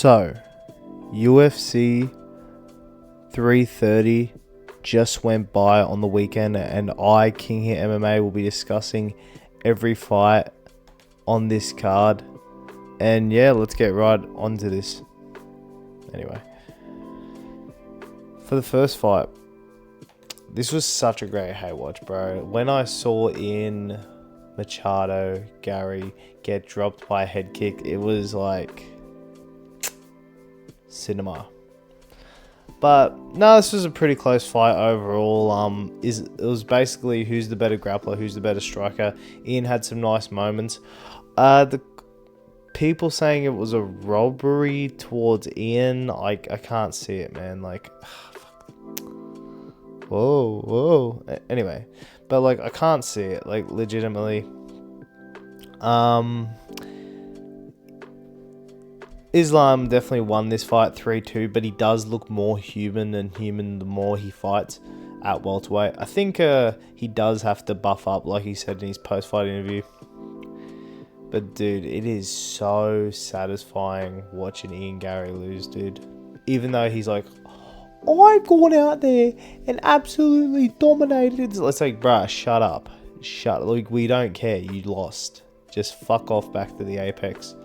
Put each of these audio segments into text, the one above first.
So, UFC 330 just went by on the weekend, and King Here MMA will be discussing every fight on this card. And yeah, let's get right onto this. Anyway, for the first fight, this was such a great hate watch, bro. When I saw in Machado-Garry get dropped by a head kick, it was like cinema. But no, this was a pretty close fight overall. It was basically who's the better grappler, who's the better striker. Ian had some nice moments. The people saying it was a robbery towards Ian, I can't see it, man. Like, whoa. Anyway, but like I can't see it, like legitimately. Islam definitely won this fight 3-2, but he does look more human than human the more he fights at welterweight. I think he does have to buff up, like he said in his post-fight interview. But dude, it is so satisfying watching Ian Garry lose, dude. Even though he's like, I've gone out there and absolutely dominated. It's like, bruh, shut up. Like, we don't care. You lost. Just fuck off back to the apex.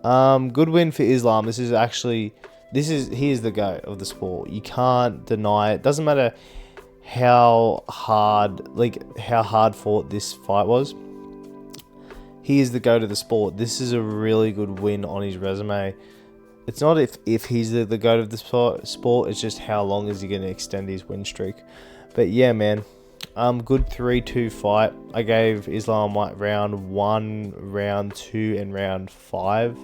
Good win for Islam. He is the GOAT of the sport. You can't deny it. Doesn't matter how hard fought this fight was. He is the GOAT of the sport. This is a really good win on his resume. It's not if he's the GOAT of the sport. It's just how long is he going to extend his win streak. But yeah, man. Good 3-2 fight. I gave Islam round 1, round 2, and round 5.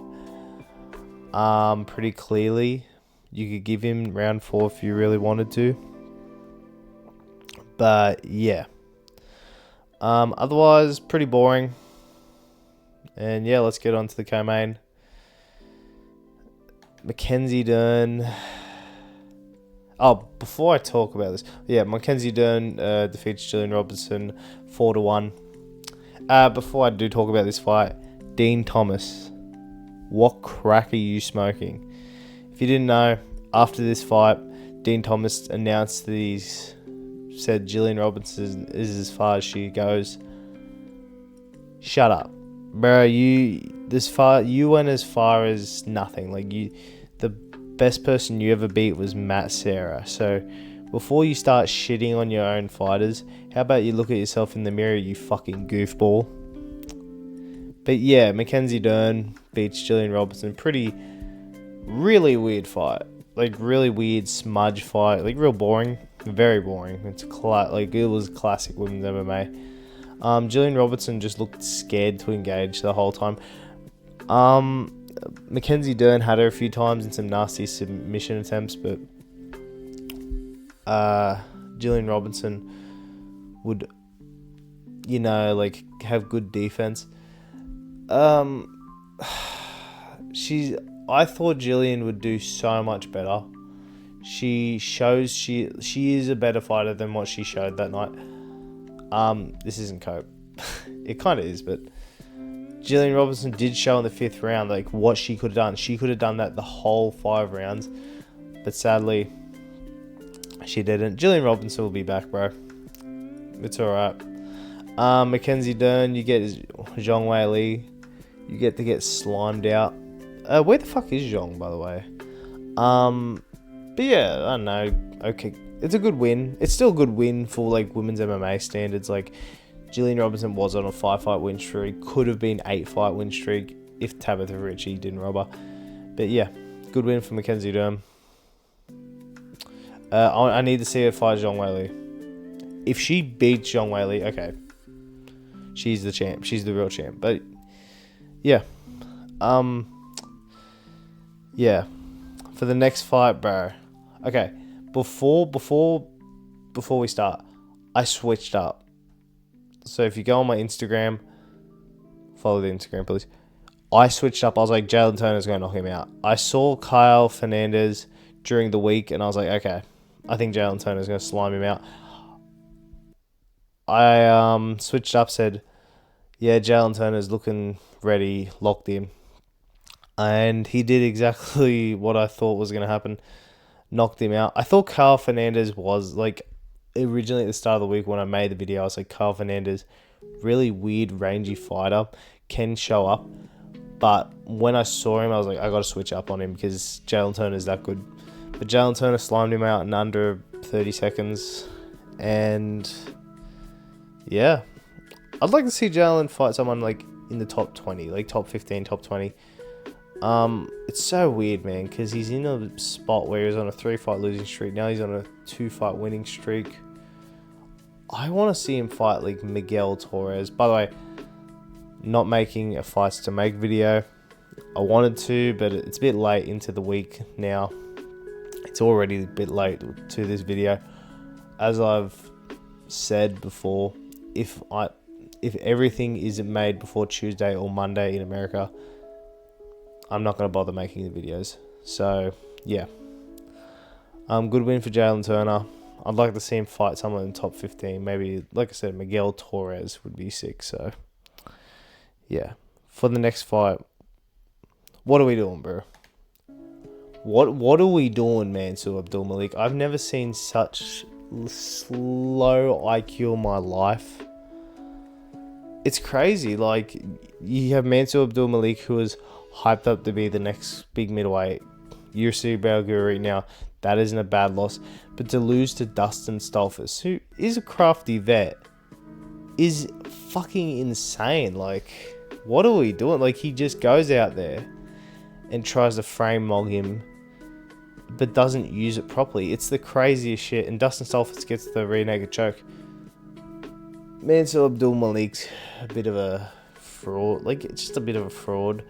Pretty clearly. You could give him round 4 if you really wanted to. But yeah. Otherwise, pretty boring. And yeah, let's get on to the co-main. Mackenzie Dern. Oh, before I talk about this, yeah, Mackenzie Dern defeats Gillian Robertson 4-1. Before I do talk about this fight, Dean Thomas, what crack are you smoking? If you didn't know, after this fight, Dean Thomas announced that he's said Gillian Robertson is as far as she goes. Shut up, bro. You went as far as nothing. Like, the best person you ever beat was Matt Serra. So before you start shitting on your own fighters, how about you look at yourself in the mirror, you fucking goofball. But yeah, Mackenzie Dern beats Gillian Robertson. Really weird fight. Like, really weird smudge fight. Like, real boring. Very boring. It was classic women's MMA. Gillian Robertson just looked scared to engage the whole time. Mackenzie Dern had her a few times in some nasty submission attempts, but Gillian Robertson would, have good defense. I thought Gillian would do so much better. She shows she is a better fighter than what she showed that night. This isn't cope. It kind of is, but Gillian Robertson did show in the 5th round like what she could have done. She could have done that the whole 5 rounds, but sadly she didn't. Gillian Robertson will be back, bro. It's alright. Mackenzie Dern, you get Zhong Wei Li. You get to get slimed out. Where the fuck is Zhong, by the way? But yeah, I don't know. Okay, it's a good win. It's still a good win for like women's MMA standards. Like, Gillian Robertson was on a 5-fight win streak. Could have been 8-fight win streak if Tabitha Ritchie didn't rob her. But yeah, good win for Mackenzie Dern. I need to see her fight Zhong Wei Li. If she beats Zhong Wei Li, okay, she's the champ. She's the real champ. But yeah, yeah. For the next fight, bro. Okay, before we start, I switched up. So if you go on my Instagram, follow the Instagram, please. I switched up. I was like, Jalen Turner's going to knock him out. I saw Kyle Fernandez during the week, and I was like, okay, I think Jalen Turner's going to slime him out. I switched up, said, yeah, Jalen Turner's looking ready, locked in. And he did exactly what I thought was going to happen. Knocked him out. I thought Carl Fernandez was, like, originally at the start of the week when I made the video, I was like, Carl Fernandez, really weird, rangy fighter, can show up. But when I saw him, I was like, I got to switch up on him because Jalen Turner's that good. But Jalen Turner slimed him out in under 30 seconds. And yeah, I'd like to see Jalen fight someone like in the top 20, like top 15, top 20. It's so weird, man, because he's in a spot where he's on a 3-fight losing streak. Now he's on a 2-fight winning streak. I want to see him fight like Miguel Torres. By the way, not making a fights to make video. I wanted to, but it's a bit late into the week now. It's already a bit late to this video. As I've said before, if everything isn't made before Tuesday or Monday in America, I'm not going to bother making the videos. So, yeah. Good win for Jalen Turner. I'd like to see him fight someone in the top 15. Maybe, like I said, Miguel Torres would be sick. So, yeah. For the next fight, what are we doing, bro? What are we doing, Mansour Abdul Malik? I've never seen such slow IQ in my life. It's crazy. Like, you have Mansour Abdul Malik, who is hyped up to be the next big middleweight. UFC Belguri. Now, that isn't a bad loss. But to lose to Dustin Stolfus, who is a crafty vet, is fucking insane. Like, what are we doing? Like, he just goes out there and tries to frame mog him, but doesn't use it properly. It's the craziest shit. And Dustin Stolfus gets the rear naked choke. Mansour Abdul Malik's a bit of a fraud. Like, it's just a bit of a fraud.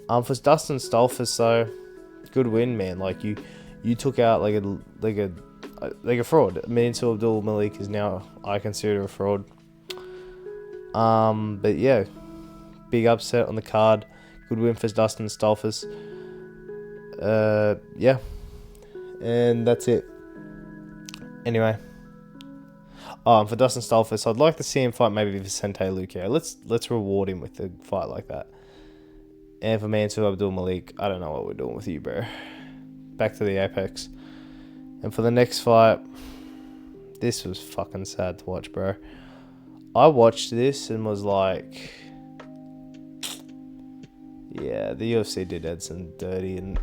For Dustin Stolfus, though, good win, man. Like, you took out like a fraud. Mansour Abdul Malik is now, I consider, a fraud. But yeah, big upset on the card. Good win for Dustin Stolfus. Yeah, and that's it. Anyway, for Dustin Stolfus, I'd like to see him fight maybe Vicente Luque. Let's reward him with a fight like that. And for Mansour Abdul Malik, I don't know what we're doing with you, bro. Back to the Apex. And for the next fight, this was fucking sad to watch, bro. I watched this and was like, yeah, the UFC did Edson dirty, and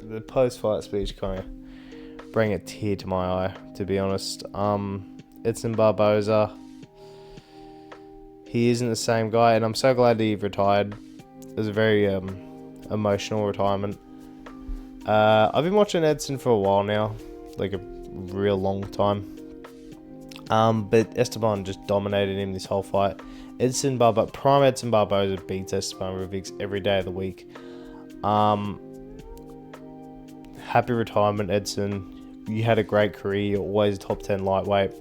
the post-fight speech kind of bring a tear to my eye, to be honest. Edson Barboza, he isn't the same guy, and I'm so glad that he retired. It was a very emotional retirement. I've been watching Edson for a while now, like a real long time. But Esteban just dominated him this whole fight. Prime Edson Barboza beats Esteban Ruvics every day of the week. Happy retirement, Edson. You had a great career. You're always a top 10 lightweight.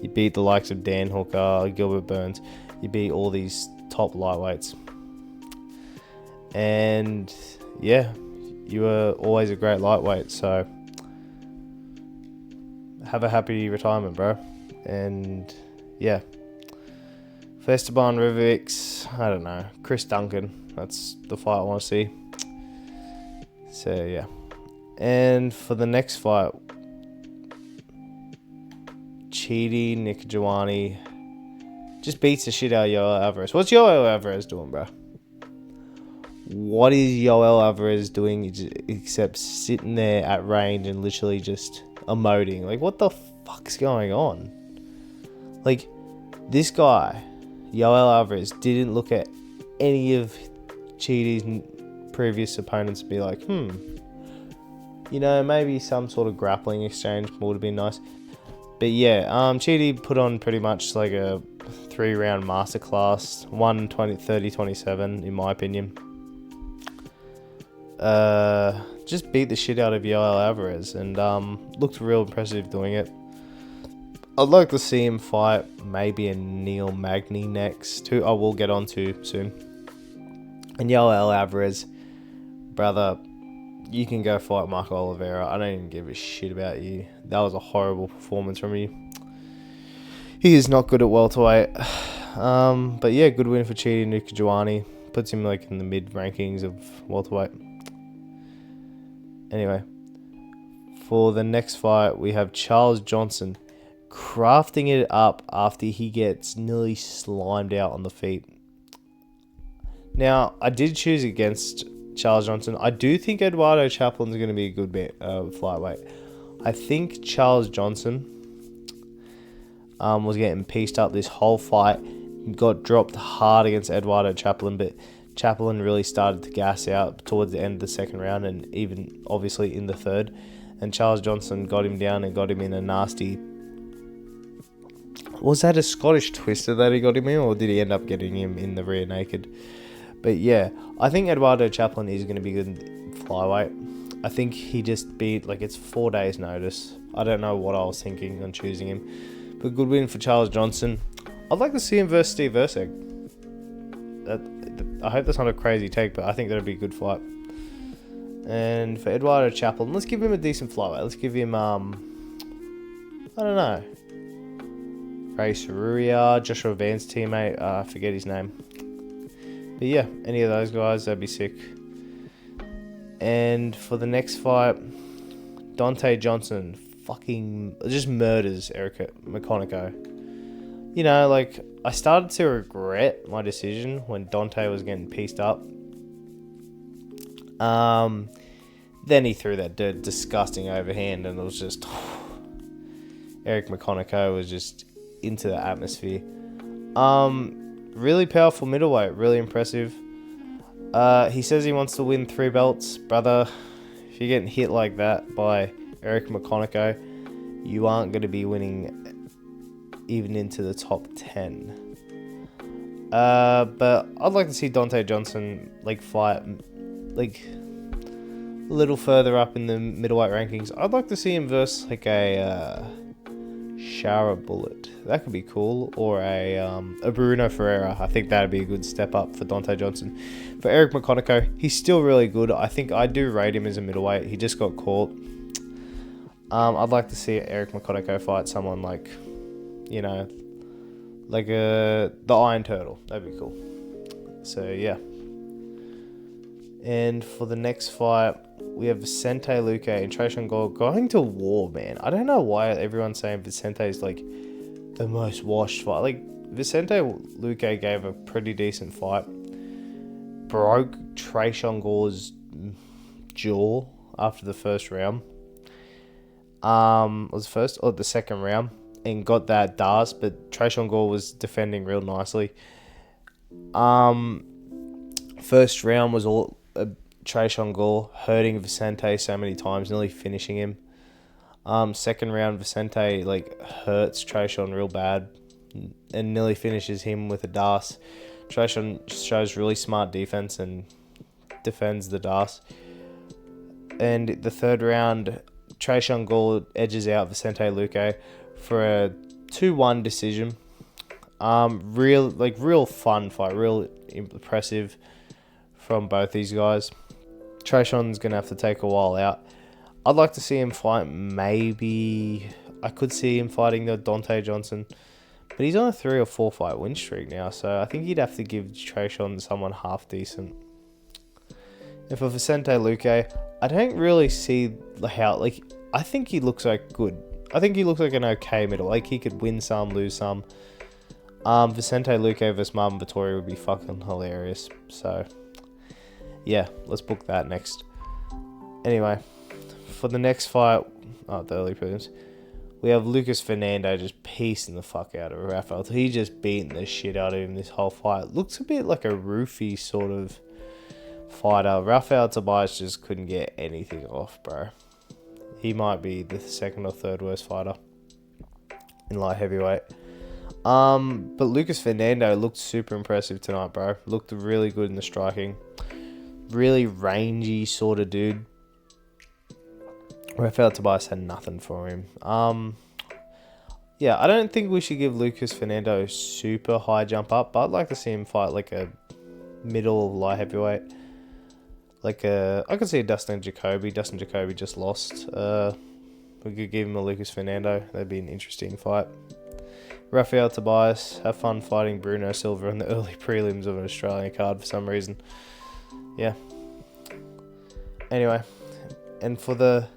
You beat the likes of Dan Hooker, Gilbert Burns. You beat all these top lightweights. And yeah, you were always a great lightweight. So have a happy retirement, bro. And yeah. For Esteban Ruvics, I don't know. Chris Duncan. That's the fight I want to see. So yeah. And for the next fight, Chidi Nikajuani just beats the shit out of Yoel Alvarez. What's Yoel Alvarez doing, bro? What is Yoel Alvarez doing except sitting there at range and literally just emoting? Like, what the fuck's going on? Like, this guy, Yoel Alvarez, didn't look at any of Chidi's previous opponents and be like, you know, maybe some sort of grappling exchange would have been nice. But yeah, Chidi put on pretty much like a 3-round masterclass, 30-27 in my opinion. Just beat the shit out of Yoel Alvarez and looked real impressive doing it. I'd like to see him fight maybe a Neil Magny next, who I will get onto soon. And Yoel Alvarez, brother, you can go fight Marco Oliveira. I don't even give a shit about you. That was a horrible performance from you. He is not good at welterweight. But yeah, good win for Chidi Nikajuani. puts him like in the mid rankings of welterweight. Anyway, for the next fight, we have Charles Johnson crafting it up after he gets nearly slimed out on the feet. Now, I did choose against Charles Johnson. I do think Eduardo Chaplin's going to be a good flyweight. I think Charles Johnson was getting pieced up this whole fight. Got dropped hard against Eduardo Chaplin, but Chaplin really started to gas out towards the end of the second round and even obviously in the third. And Charles Johnson got him down and got him in a nasty... Was that a Scottish twister that he got him in, or did he end up getting him in the rear naked? But yeah, I think Eduardo Chaplin is going to be good in flyweight. I think he just beat, like, it's 4 days notice. I don't know what I was thinking on choosing him. But good win for Charles Johnson. I'd like to see him versus Steve Erceg. I hope that's not a crazy take, but I think that would be a good fight. And for Eduardo Chaplin, let's give him a decent flyweight. Let's give him, I don't know, Ray Saruria, Joshua Van's teammate, I forget his name. But yeah, any of those guys, that'd be sick. And for the next fight, Dante Johnson fucking just murders Eric McConaughey. You know, like, I started to regret my decision when Dante was getting pieced up. Then he threw that disgusting overhand, and it was just... Eric McConaughey was just into the atmosphere. Really powerful middleweight, really impressive. He says he wants to win 3 belts. Brother, if you're getting hit like that by Eric McConaughey, you aren't going to be winning even into the top 10. But I'd like to see Dante Johnson fight a little further up in the middleweight rankings. I'd like to see him versus a Shara Bullet. That could be cool. Or a Bruno Ferreira. I think that'd be a good step up for Dante Johnson. For Eric McConaughey, he's still really good. I think I do rate him as a middleweight. He just got caught. I'd like to see Eric McConaughey fight someone like, the Iron Turtle. That'd be cool. So yeah. And for the next fight, we have Vicente Luque and Trajan Gore going to war, man. I don't know why everyone's saying Vicente is the most washed fight. Vicente Luque gave a pretty decent fight. Broke Trajan Gore's jaw after the first round. Was the first or the second round, and got that DAS, but Trajan Gore was defending real nicely. First round was all Trajan Gore hurting Vicente so many times, nearly finishing him. Second round, Vicente hurts Trajan real bad and nearly finishes him with a DAS. Trajan shows really smart defense and defends the DAS. And the third round, Trajan Gore edges out Vicente Luque for a 2-1 decision. Real fun fight, real impressive from both these guys. Trajan's gonna have to take a while out. I'd like to see him fight. Maybe I could see him fighting the Dante Johnson, but he's on a 3 or 4 fight win streak now, so I think he'd have to give Trajan someone half decent. And for Vicente Luque, I don't really see how. I think he looks good. I think he looks like an okay middle. He could win some, lose some. Vicente Luque versus Marvin Vettori would be fucking hilarious. So yeah, let's book that next. Anyway, for the next fight, the early prelims, we have Lucas Fernando just piecing the fuck out of Rafael. He just beating the shit out of him this whole fight. Looks a bit like a roofie sort of fighter. Rafael Tobias just couldn't get anything off, bro. He might be the second or third worst fighter in light heavyweight. But Lucas Fernando looked super impressive tonight, bro. Looked really good in the striking. Really rangy sort of dude. Rafael Tobias had nothing for him. Yeah, I don't think we should give Lucas Fernando super high jump up, but I'd like to see him fight a middle light heavyweight. I could see a Dustin Jacoby. Dustin Jacoby just lost. We could give him a Lucas Fernando. That'd be an interesting fight. Rafael Tobias, have fun fighting Bruno Silva in the early prelims of an Australian card for some reason. Yeah. Anyway, and for the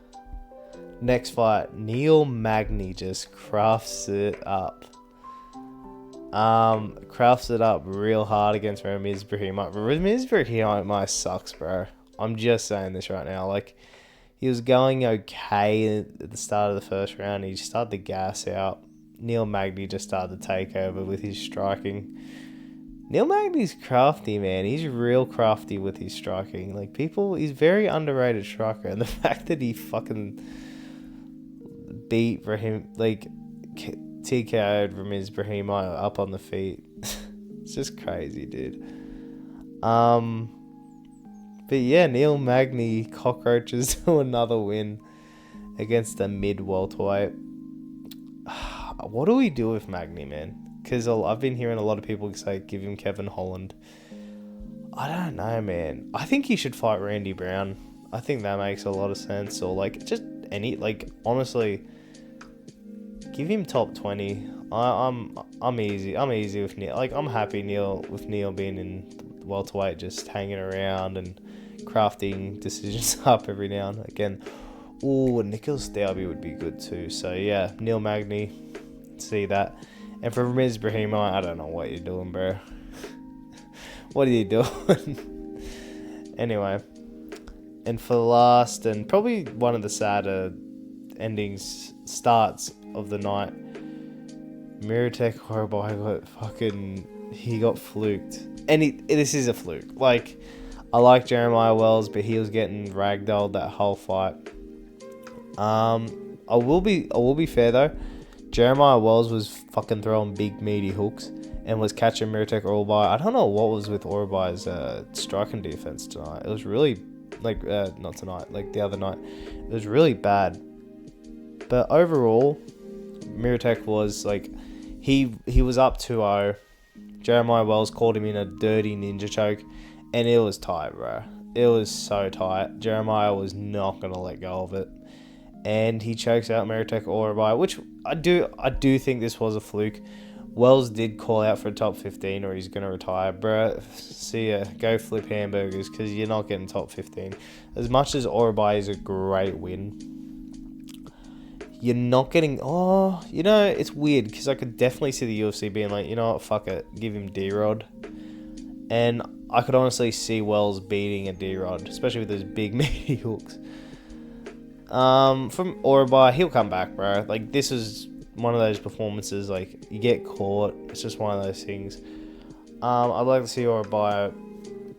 next fight, Neil Magny just crafts it up. Crafts it up real hard against Ramiz Brahimaj. Ramiz Brahimaj sucks, bro. I'm just saying this right now. Like, he was going okay at the start of the first round. He started to gas out. Neil Magny just started to take over with his striking. Neil Magny's crafty, man. He's real crafty with his striking. Like, he's very underrated striker. And the fact that he fucking beat Brahim, like, TKO'd Ramiz Brahimaj up on the feet. It's just crazy, dude. But yeah, Neil Magny cockroaches to another win against a mid-welterweight. What do we do with Magny, man? Because I've been hearing a lot of people say, give him Kevin Holland. I don't know, man. I think he should fight Randy Brown. I think that makes a lot of sense. Or, like, just any, like, honestly, give him top 20. I'm easy. I'm easy with Neil. Like, I'm happy with Neil being in welterweight, just hanging around and crafting decisions up every now and again. Ooh, Nicholas Dalby would be good too. So yeah, Neil Magny, see that. And for Ramiz Brahimaj, I don't know what you're doing, bro. What are you doing? Anyway, and for the last and probably one of the sadder starts of the night, Miratek Horribai he got fluked. And this is a fluke. Like, I like Jeremiah Wells, but he was getting ragdolled that whole fight. I will be fair though. Jeremiah Wells was fucking throwing big meaty hooks and was catching Miratek Horribai. I don't know what was with Horribai's striking defense tonight. It was really, like, not tonight, like the other night. It was really bad. But overall, Miratek was like, he was up 2-0. Jeremiah Wells caught him in a dirty ninja choke, and it was tight, bro. It was so tight. Jeremiah was not gonna let go of it, and he chokes out Miratek Horribai, which I do think this was a fluke. Wells did call out for a top 15, or he's gonna retire, bro. See ya. Go flip hamburgers, because you're not getting top 15. As much as Horribai is a great win, you're not getting... Oh, you know, it's weird, because I could definitely see the UFC being like, you know what, fuck it, give him D-Rod. And I could honestly see Wells beating a D-Rod, especially with those big meaty hooks. From Horribai, he'll come back, bro. Like, this is one of those performances, like, you get caught. It's just one of those things. I'd like to see Horribai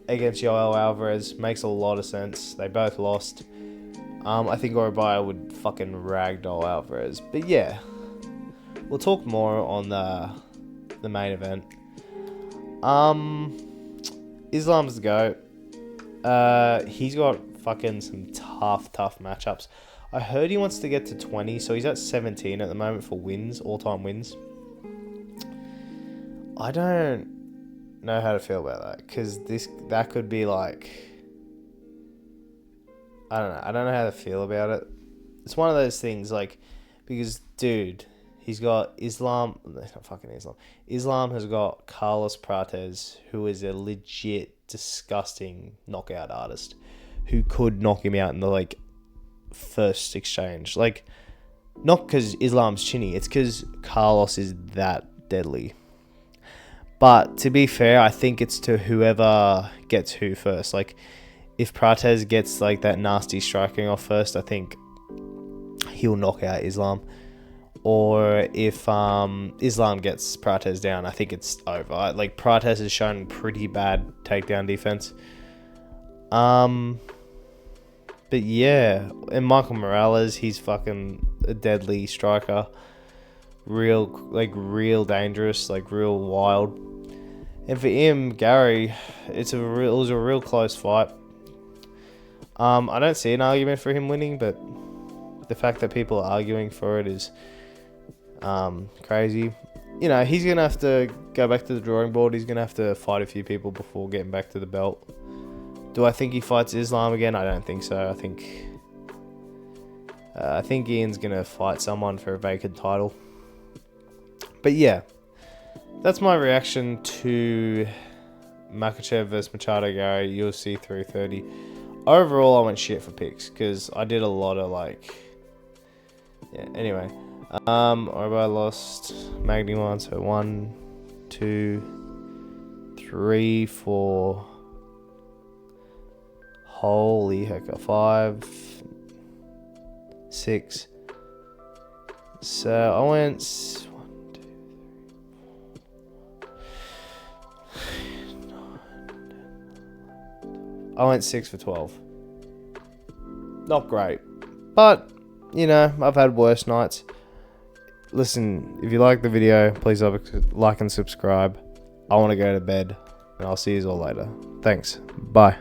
against Yoel Alvarez. Makes a lot of sense. They both lost. I think Horribai would fucking ragdoll Alvarez. But yeah, we'll talk more on the main event. Islam's the GOAT. He's got fucking some tough matchups. I heard he wants to get to 20, so he's at 17 at the moment for wins, all-time wins. I don't know how to feel about that, because that could be like... I don't know. I don't know how to feel about it. It's one of those things, like, because, dude, he's got Islam... Not fucking Islam. Islam has got Carlos Prates, who is a legit, disgusting knockout artist, who could knock him out in the, like, first exchange. Like, not because Islam's chinny, it's because Carlos is that deadly. But, to be fair, I think it's to whoever gets who first. Like, if Prates gets, like, that nasty striking off first, I think he'll knock out Islam. Or if Islam gets Prates down, I think it's over. Like, Prates has shown pretty bad takedown defense. But yeah, and Michael Morales, he's fucking a deadly striker. Real dangerous, like, real wild. And for him, Gary, it was a real close fight. I don't see an argument for him winning, but the fact that people are arguing for it is crazy. You know, he's going to have to go back to the drawing board. He's going to have to fight a few people before getting back to the belt. Do I think he fights Islam again? I don't think so. I think Ian's going to fight someone for a vacant title. But yeah, that's my reaction to Makachev vs Machado-Garry, UFC 330. Overall, I went shit for picks because I did a lot of yeah. Anyway, I lost Magni 1, so 1, 2, 3, 4. Holy heck, 5, 6. So I went 1, 2, 3, 4, 9, I went 6 for 12. Not great, but I've had worse nights. Listen, if you like the video, please like and subscribe. I want to go to bed, and I'll see you all later. Thanks. Bye.